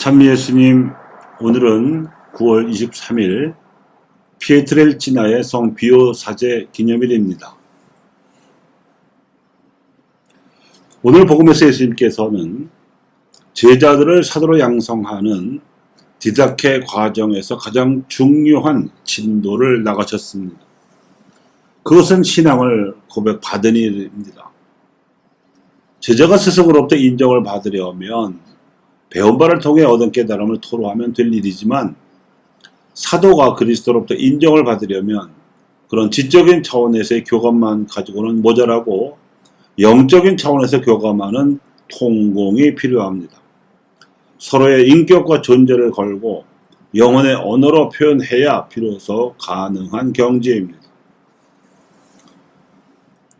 참 예수님, 오늘은 9월 23일 피에트렐치나의 성 비오 사제 기념일입니다. 오늘 복음에서 예수님께서는 제자들을 사도로 양성하는 디다케 과정에서 가장 중요한 진도를 나가셨습니다. 그것은 신앙을 고백받은 일입니다. 제자가 스승으로부터 인정을 받으려면 배운 바를 통해 얻은 깨달음을 토로하면 될 일이지만, 사도가 그리스도로부터 인정을 받으려면 그런 지적인 차원에서의 교감만 가지고는 모자라고 영적인 차원에서 교감하는 통공이 필요합니다. 서로의 인격과 존재를 걸고 영혼의 언어로 표현해야 비로소 가능한 경지입니다.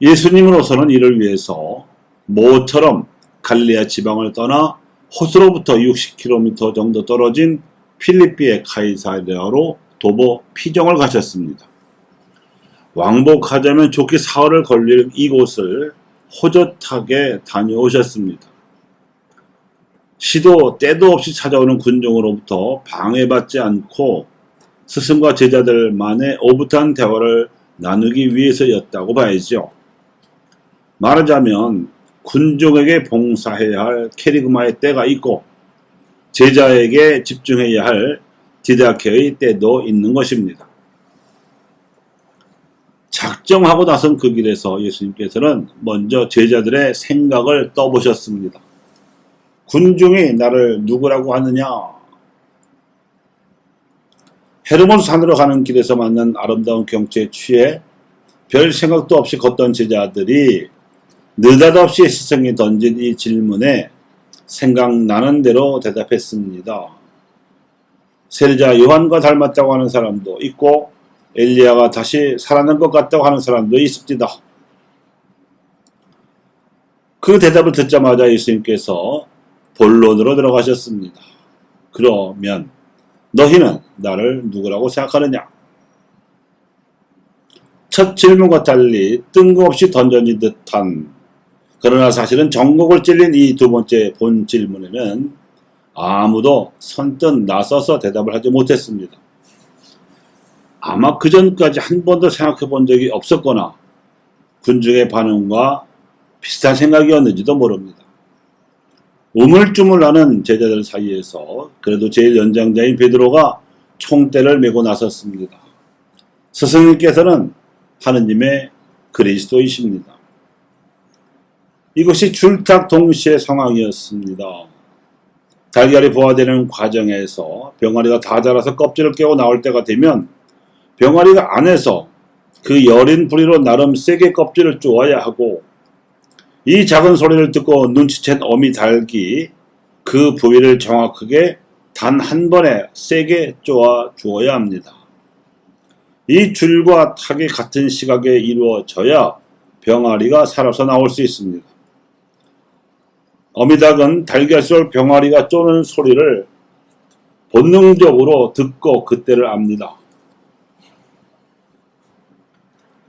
예수님으로서는 이를 위해서 모처럼 갈릴리아 지방을 떠나 호수로부터 60km 정도 떨어진 필리피의 카이사랴로 도보 피정을 가셨습니다. 왕복하자면 좋게 사흘을 걸릴 이곳을 호젓하게 다녀오셨습니다. 시도 때도 없이 찾아오는 군중으로부터 방해받지 않고 스승과 제자들만의 오붓한 대화를 나누기 위해서였다고 봐야죠. 말하자면 군중에게 봉사해야 할 케리그마의 때가 있고 제자에게 집중해야 할 디다케의 때도 있는 것입니다. 작정하고 나선 그 길에서 예수님께서는 먼저 제자들의 생각을 떠보셨습니다. 군중이 나를 누구라고 하느냐? 헤르몬 산으로 가는 길에서 만난 아름다운 경치에 취해 별 생각도 없이 걷던 제자들이 느닷없이 스승이 던진 이 질문에 생각나는 대로 대답했습니다. 세례자 요한과 닮았다고 하는 사람도 있고 엘리야가 다시 살아난 것 같다고 하는 사람도 있습니다. 그 대답을 듣자마자 예수님께서 본론으로 들어가셨습니다. 그러면 너희는 나를 누구라고 생각하느냐? 첫 질문과 달리 뜬금없이 던져진 듯한, 그러나 사실은 전곡을 찔린 이 두 번째 본 질문에는 아무도 선뜻 나서서 대답을 하지 못했습니다. 아마 그 전까지 한 번도 생각해 본 적이 없었거나 군중의 반응과 비슷한 생각이었는지도 모릅니다. 우물쭈물하는 제자들 사이에서 그래도 제일 연장자인 베드로가 총대를 메고 나섰습니다. 스승님께서는 하느님의 그리스도이십니다. 이것이 줄탁 동시의 상황이었습니다. 달걀이 부화되는 과정에서 병아리가 다 자라서 껍질을 깨고 나올 때가 되면 병아리가 안에서 그 여린 부리로 나름 세게 껍질을 쪼아야 하고, 이 작은 소리를 듣고 눈치챈 어미 닭이 그 부위를 정확하게 단 한 번에 세게 쪼아 주어야 합니다. 이 줄과 탁이 같은 시각에 이루어져야 병아리가 살아서 나올 수 있습니다. 어미닭은 달걀 속 병아리가 쪼는 소리를 본능적으로 듣고 그때를 압니다.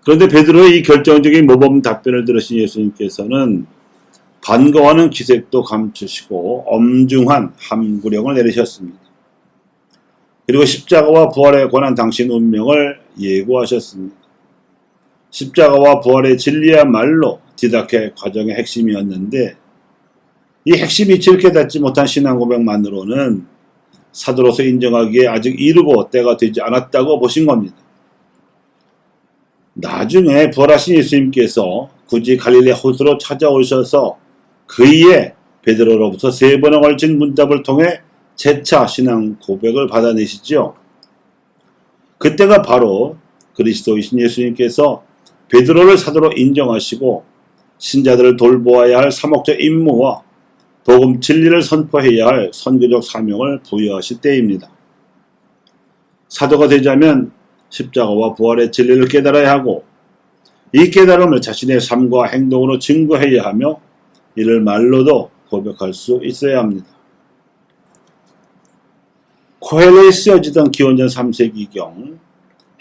그런데 베드로의 이 결정적인 모범 답변을 들으신 예수님께서는 반가워하는 기색도 감추시고 엄중한 함구령을 내리셨습니다. 그리고 십자가와 부활에 관한 당신 운명을 예고하셨습니다. 십자가와 부활의 진리야말로 디다케 과정의 핵심이었는데, 이 핵심이 지렇게 닿지 못한 신앙 고백만으로는 사도로서 인정하기에 아직 이르고 때가 되지 않았다고 보신 겁니다. 나중에 부활하신 예수님께서 굳이 갈릴리 호수로 찾아오셔서 그이에 베드로로부터 3번에 걸친 문답을 통해 재차 신앙 고백을 받아내시죠. 그때가 바로 그리스도이신 예수님께서 베드로를 사도로 인정하시고 신자들을 돌보아야 할 사목적 임무와 복음 진리를 선포해야 할 선교적 사명을 부여하실 때입니다. 사도가 되자면 십자가와 부활의 진리를 깨달아야 하고, 이 깨달음을 자신의 삶과 행동으로 증거해야 하며 이를 말로도 고백할 수 있어야 합니다. 코헬레에 쓰여지던 기원전 3세기경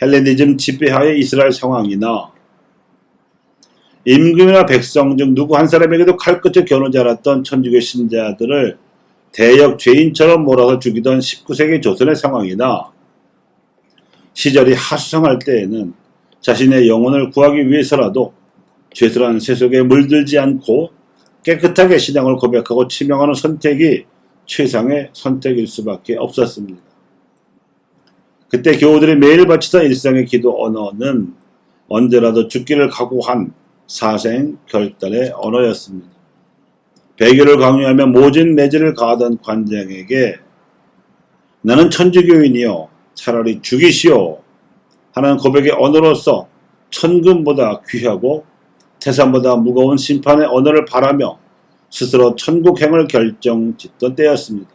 헬레니즘 지배하의 이스라엘 상황이나 임금이나 백성 중 누구 한 사람에게도 칼끝을 겨누지 않았던 천주교 신자들을 대역 죄인처럼 몰아서 죽이던 19세기 조선의 상황이나 시절이 하수상할 때에는 자신의 영혼을 구하기 위해서라도 죄슬한 세속에 물들지 않고 깨끗하게 신앙을 고백하고 치명하는 선택이 최상의 선택일 수밖에 없었습니다. 그때 교우들이 매일 바치던 일상의 기도 언어는 언제라도 죽기를 각오한 사생 결단의 언어였습니다. 배교를 강요하며 모진 매질을 가하던 관장에게 나는 천주교인이요 차라리 죽이시오 하는 고백의 언어로서 천금보다 귀하고 태산보다 무거운 심판의 언어를 바라며 스스로 천국행을 결정짓던 때였습니다.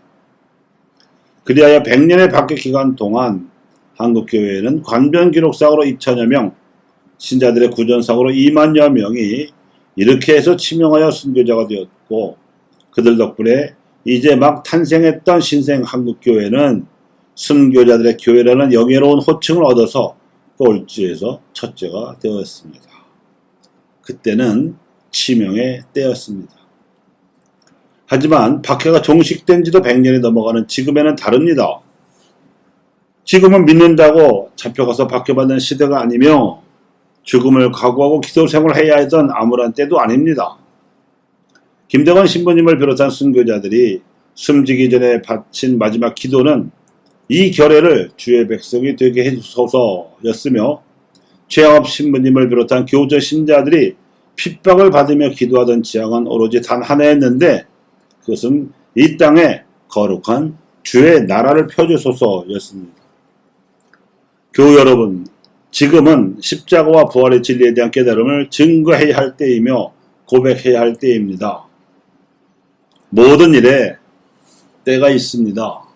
그리하여 100년의 박해 기간 동안 한국교회에는 관변기록상으로 2천여 명, 신자들의 구전상으로 2만여 명이 이렇게 해서 치명하여 순교자가 되었고 그들 덕분에 이제 막 탄생했던 신생 한국교회는 순교자들의 교회라는 영예로운 호칭을 얻어서 꼴찌에서 첫째가 되었습니다. 그때는 치명의 때였습니다. 하지만 박해가 종식된 지도 100년이 넘어가는 지금에는 다릅니다. 지금은 믿는다고 잡혀가서 박해받는 시대가 아니며 죽음을 각오하고 기도생활을 해야 했던 암울한 때도 아닙니다. 김대건 신부님을 비롯한 순교자들이 숨지기 전에 바친 마지막 기도는 이 결례를 주의 백성이 되게 해주소서였으며 최양업 신부님을 비롯한 교우저 신자들이 핍박을 받으며 기도하던 지향은 오로지 단 하나였는데 그것은 이 땅에 거룩한 주의 나라를 펴주소서였습니다. 교우 여러분, 지금은 십자가와 부활의 진리에 대한 깨달음을 증거해야 할 때이며 고백해야 할 때입니다. 모든 일에 때가 있습니다.